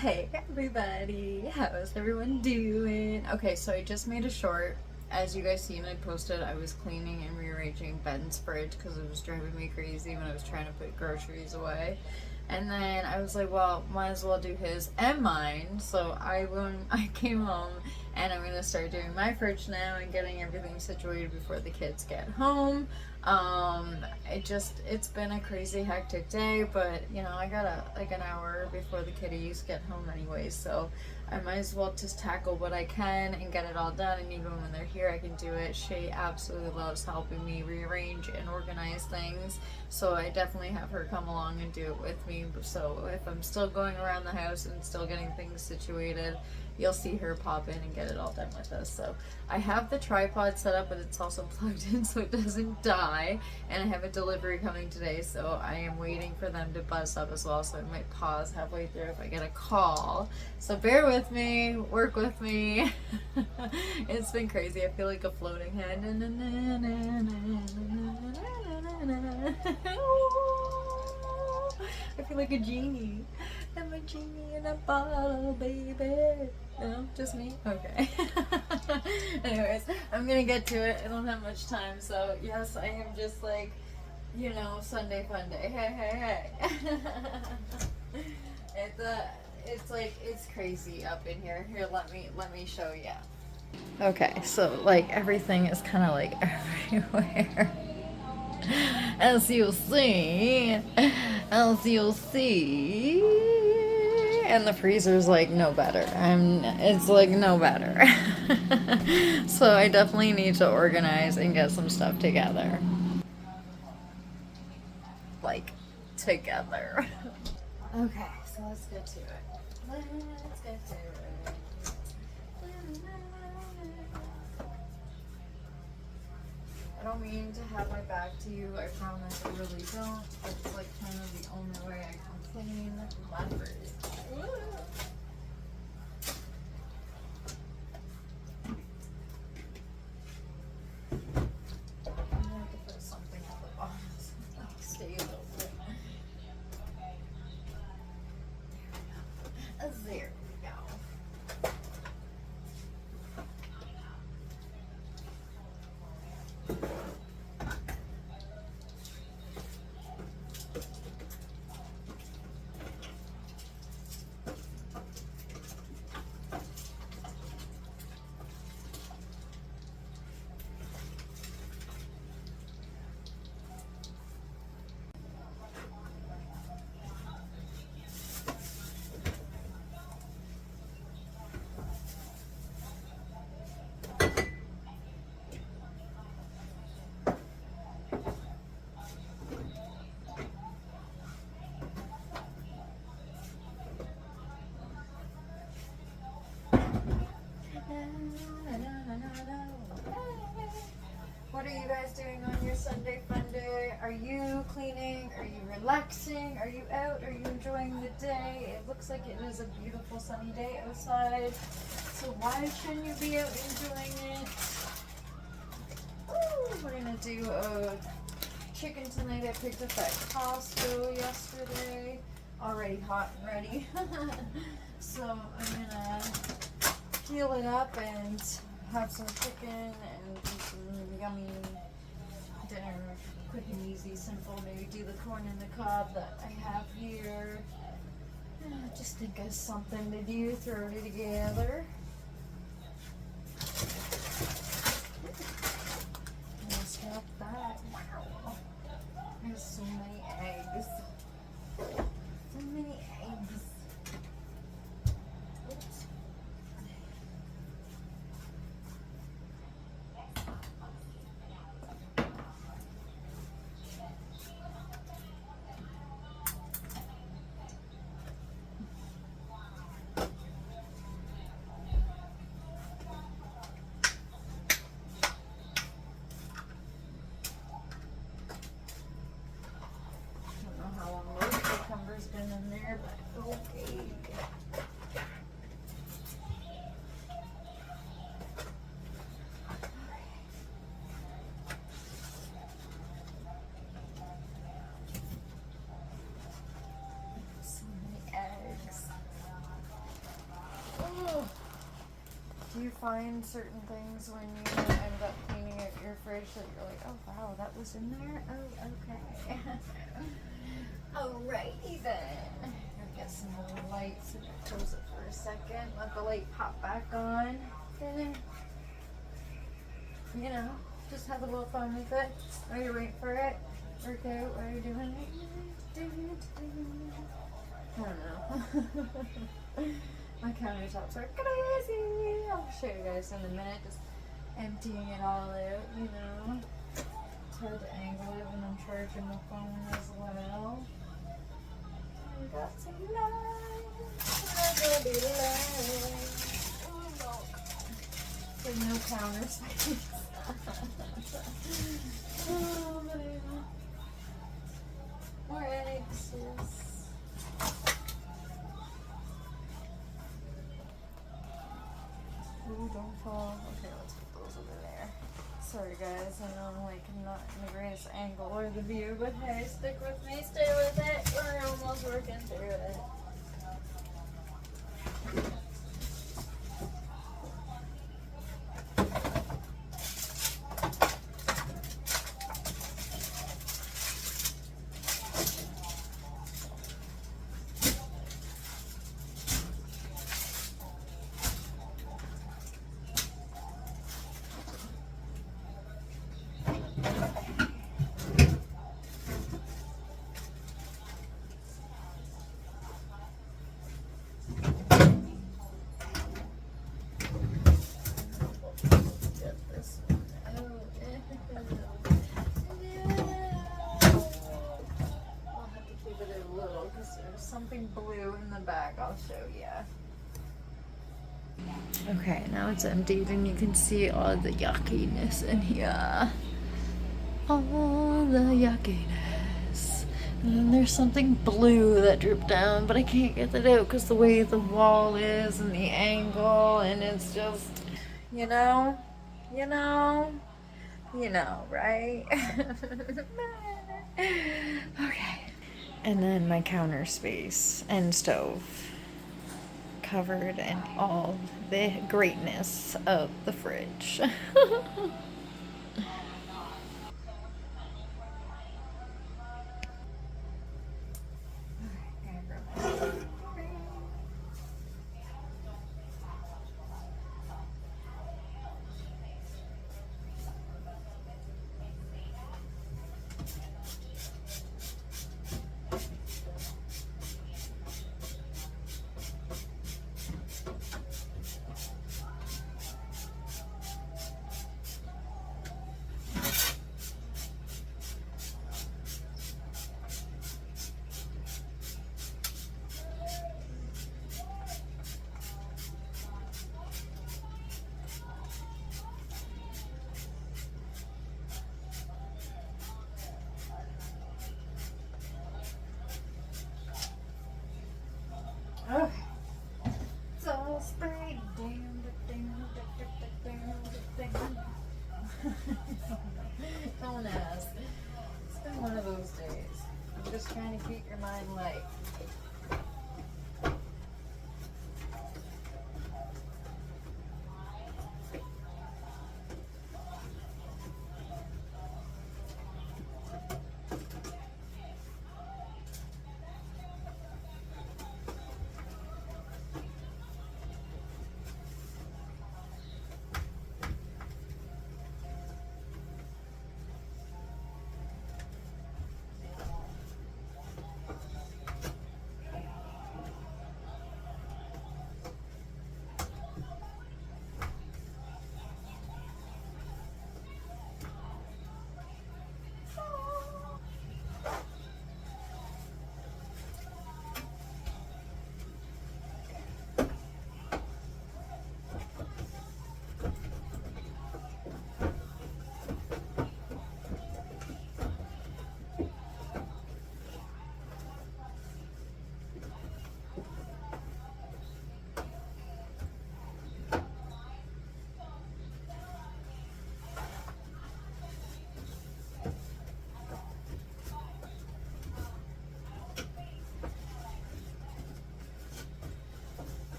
Hey everybody, how's everyone doing? Okay, so I just made a short. As you guys seen, I posted I was cleaning and rearranging Ben's fridge because it was driving me crazy when I was trying to put groceries away. And then I was like, well, might as well do his and mine. So I came home and I'm gonna start doing my fridge now and getting everything situated before the kids get home. It's been a crazy hectic day, but you know, I got like an hour before the kiddies get home anyways, so I might as well just tackle what I can and get it all done. And even when they're here, I can do it. Shay absolutely loves helping me rearrange and organize things, so I definitely have her come along and do it with me. So if I'm still going around the house and still getting things situated, you'll see her pop in and get it all done with us. So I have the tripod set up, but it's also plugged in so it doesn't die. And I have a delivery coming today, so I am waiting for them to buzz up as well. So I might pause halfway through if I get a call. So bear with me, work with me. It's been crazy. I feel like a floating head. I feel like a genie. I'm a genie in a bottle, baby. No, just me? Okay. Anyways, I'm gonna get to it. I don't have much time, so yes, I am just like, Sunday fun day. Hey, hey, hey. It's crazy up in here. Here, let me show you. Okay, so like everything is kind of like everywhere. As you'll see, and the freezer's like no better. It's like no better. So I definitely need to organize and get some stuff together. Like, together. Okay, so let's get to it. Let's get to it. I don't mean to have my back to you, I promise I really don't. It's like kind of the only way I can clean my fridge. I'm gonna have to put something at the bottom so it'll stay open. There we go. What are you guys doing on your Sunday fun day? Are you cleaning? Are you relaxing? Are you out? Are you enjoying the day? It looks like it is a beautiful sunny day outside. So why shouldn't you be out enjoying it? Ooh, we're gonna do a chicken tonight. I picked up at Costco yesterday. Already hot and ready. So I'm gonna peel it up and have some chicken and do some yummy dinner, quick and easy, simple. Maybe do the corn in the cob that I have here. Just think of something to do, throw it together. Let's drop that. Wow. There's so many eggs. So many eggs. Oops. Do you find certain things when you end up cleaning out your fridge that you're like, oh wow, that was in there? Oh, okay. Alrighty then. I'll get some more lights and close it for a second. Let the light pop back on. And you know, just have a little fun with it. While you're waiting for it. Work out while you're doing it. I don't know. My countertops are crazy. I'll show you guys in a minute. Just emptying it all out, you know. It's hard to angle it when I'm charging the phone as well. We got some lights. Oh, milk. There's no counter space. Oh, man. More eggs. Ooh, don't fall. Okay, let's put those over there. Sorry guys, I know I'm like not in the greatest angle or the view, but hey, stick with me, stay with it. We're almost working through it. Something blue in the bag, I'll show you. Okay, now it's emptied and you can see all the yuckiness in here. All the yuckiness. And then there's something blue that dripped down, but I can't get that out because the way the wall is and the angle, and it's just, you know, right? Okay. And then my counter space and stove covered in all the greatness of the fridge. Okay. It's all sprayed down. Don't ask. It's been one of those days. I'm just trying to keep your mind light.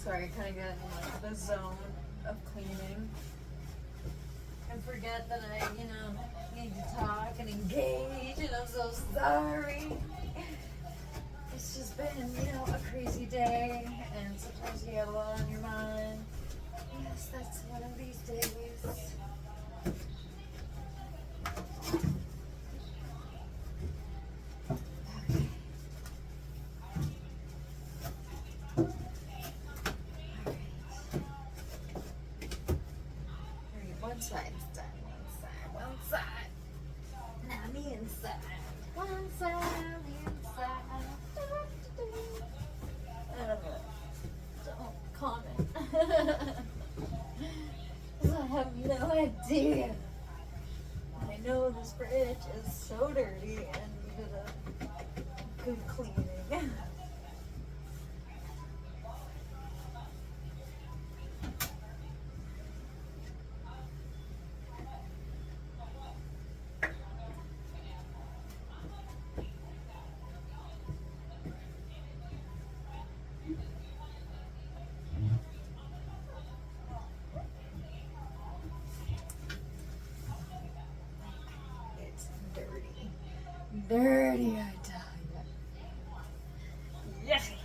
Sorry, I kind of get in like the zone of cleaning and forget that I, need to talk and engage, and I'm so sorry. It's just been, a crazy day, and sometimes you have a lot on your mind. Yes, that's one of these days. One side is done. One side. Now the inside. One side, the inside. Don't comment. I have no idea. I know this fridge is so dirty and needed a good cleaning. Dirty, I tell you. Yucky.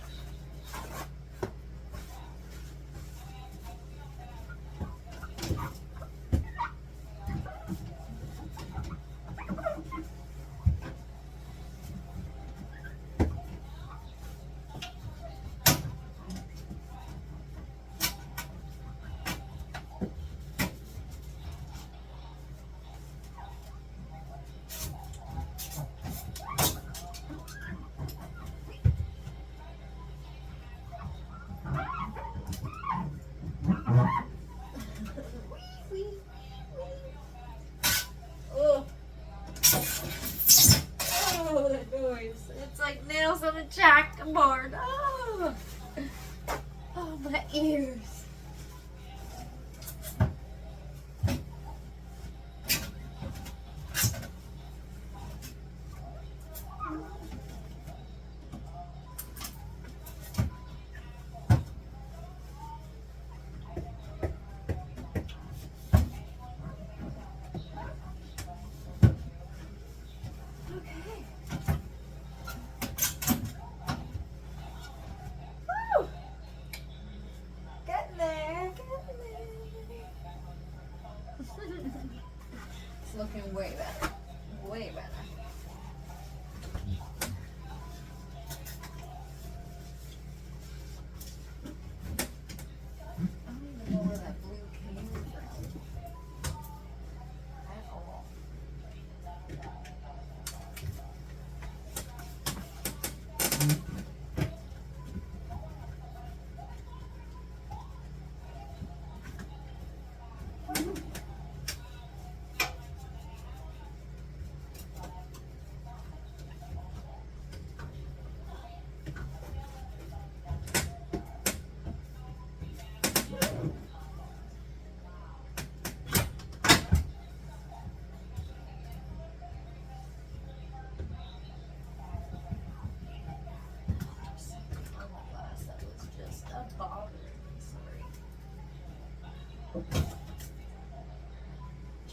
Oh, that noise. It's like nails on a chalkboard. Oh, my ears. It's looking way better. Way better. I don't even know where that blue came from. At all.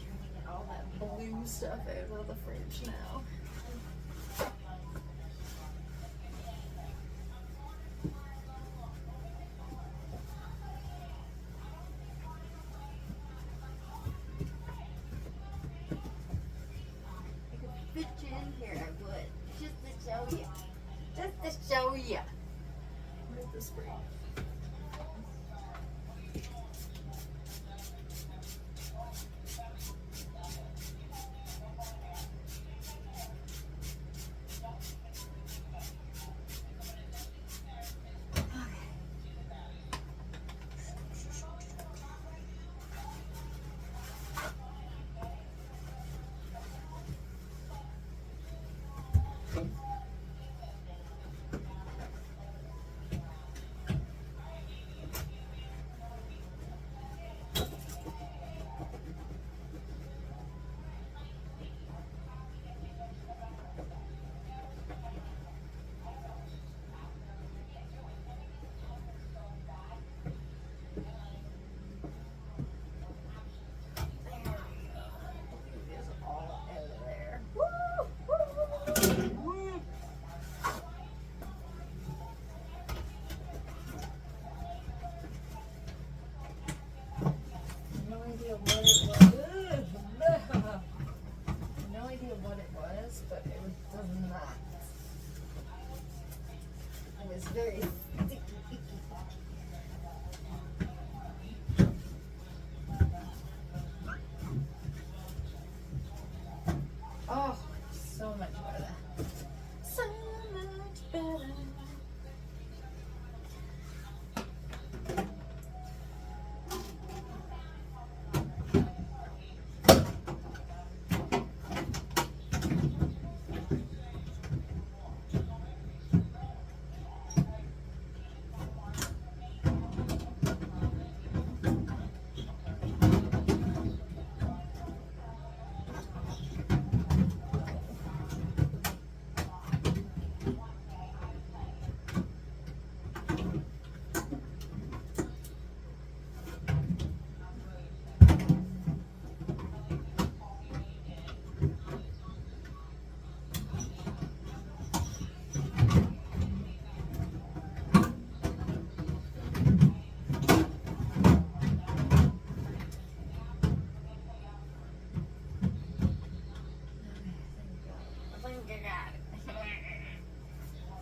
Trying to get all that blue stuff out of the fridge now. I could fit you in here, I would. Just to show you. Just to show you. Where's the spring? very sticky. Oh, so much better. So much better.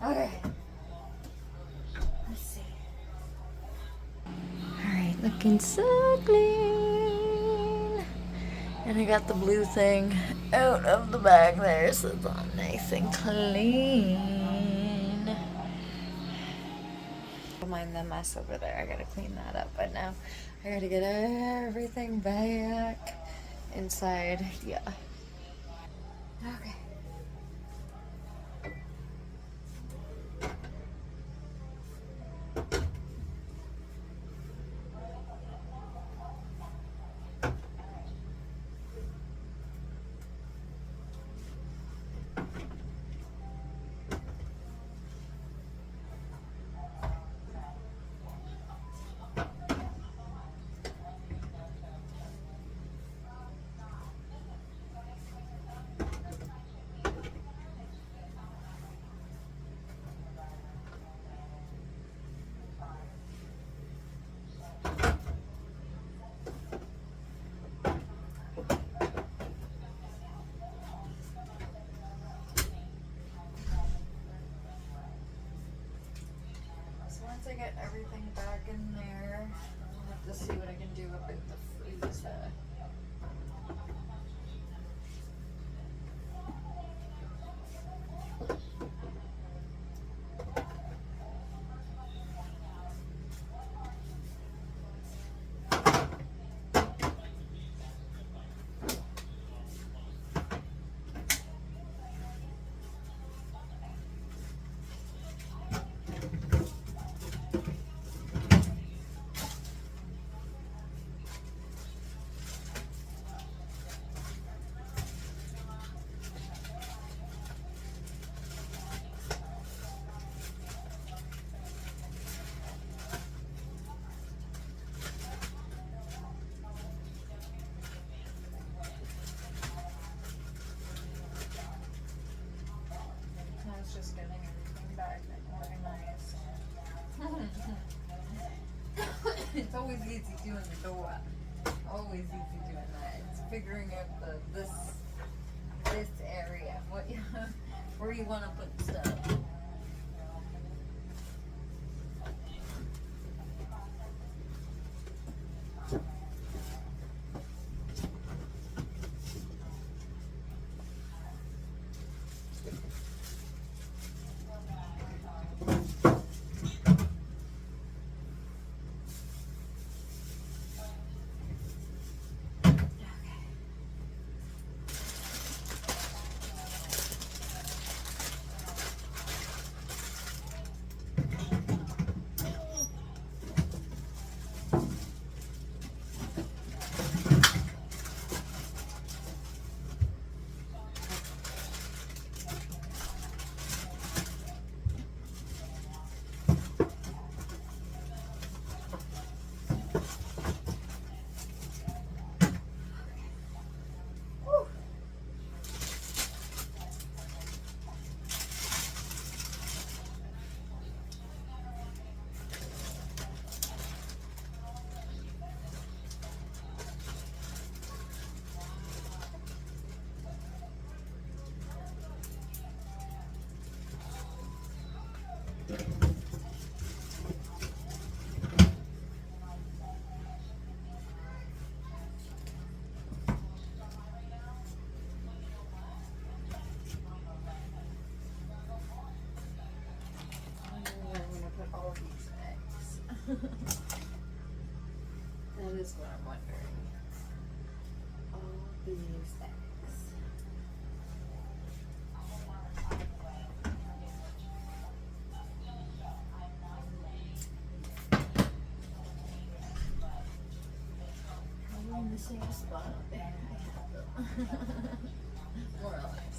Okay. Let's see. Alright, looking so clean. And I got the blue thing out of the bag there, so it's all nice and clean. Don't mind the mess over there. I gotta clean that up, but now I gotta get everything back inside. Yeah. Okay. Once I get everything back in there, I'll have to see what I can do up in the freezer. Just getting everything back and organized. It's always easy doing the door. Always easy doing that. It's figuring out this area. What where you want to put stuff. is what I'm wondering. All these eggs. Probably in the same spot up there. I have them. More or less.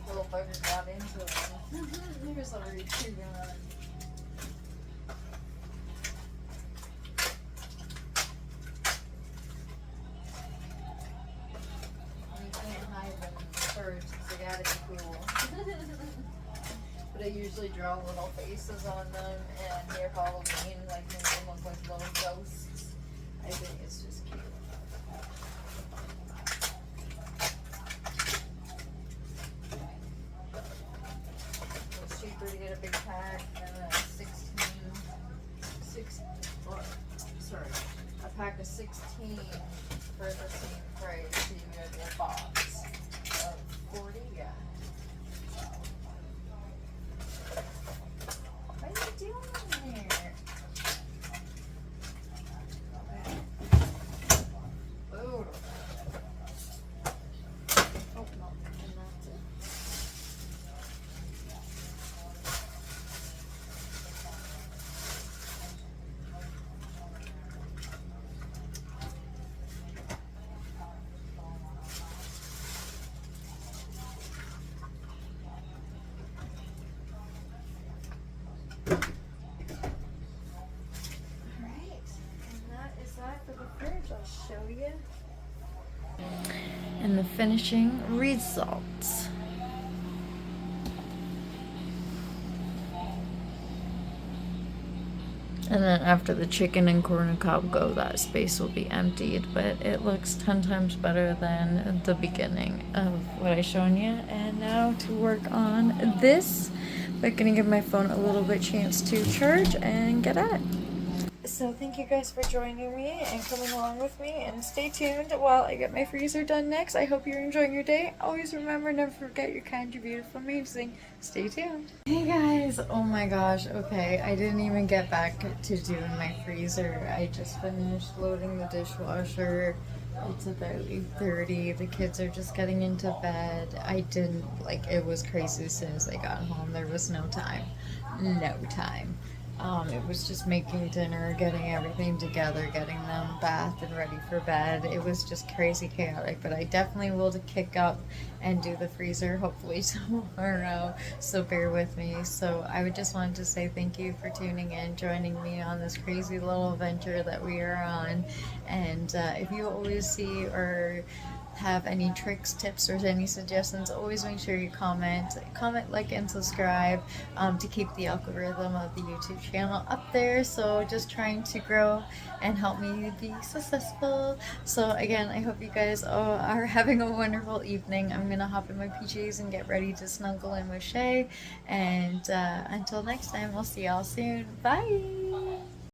Little bugger got into it. There's already two gone. You can't hide them in the fridge because they gotta be cool. But I usually draw little faces on them, and near Halloween, like make them look like little ghosts. I think it's just cute. It's cheaper to get a big pack than a 16 for the same price. So you get a box of 40, yeah. What are you doing here? Oh, oh no, and that's it. I'll show you. And the finishing results. And then after the chicken and corn on cob go, that space will be emptied, but it looks 10 times better than the beginning of what I shown you. And now to work on this, but gonna give my phone a little bit chance to charge and get at it. So thank you guys for joining me and coming along with me, and stay tuned while I get my freezer done next. I hope you're enjoying your day. Always remember, never forget, you're kind, you're beautiful, amazing. Stay tuned. Hey guys, oh my gosh, okay, I didn't even get back to doing my freezer. I just finished loading the dishwasher. It's about 8:30. The kids are just getting into bed. I didn't, like, it was crazy as soon as I got home. There was no time. No time. It was just making dinner, getting everything together, getting them bathed and ready for bed. It was just crazy chaotic, but I definitely will kick up and do the freezer hopefully tomorrow, so bear with me. So I would just wanted to say thank you for tuning in, joining me on this crazy little adventure that we are on. And if you always see or have any tricks, tips, or any suggestions, always make sure you comment, like, and subscribe, to keep the algorithm of the YouTube channel up there. So just trying to grow and help me be successful. So again, I hope you guys all are having a wonderful evening. I'm gonna hop in my PJs and get ready to snuggle in with Shay. And until next time, we'll see y'all soon. Bye.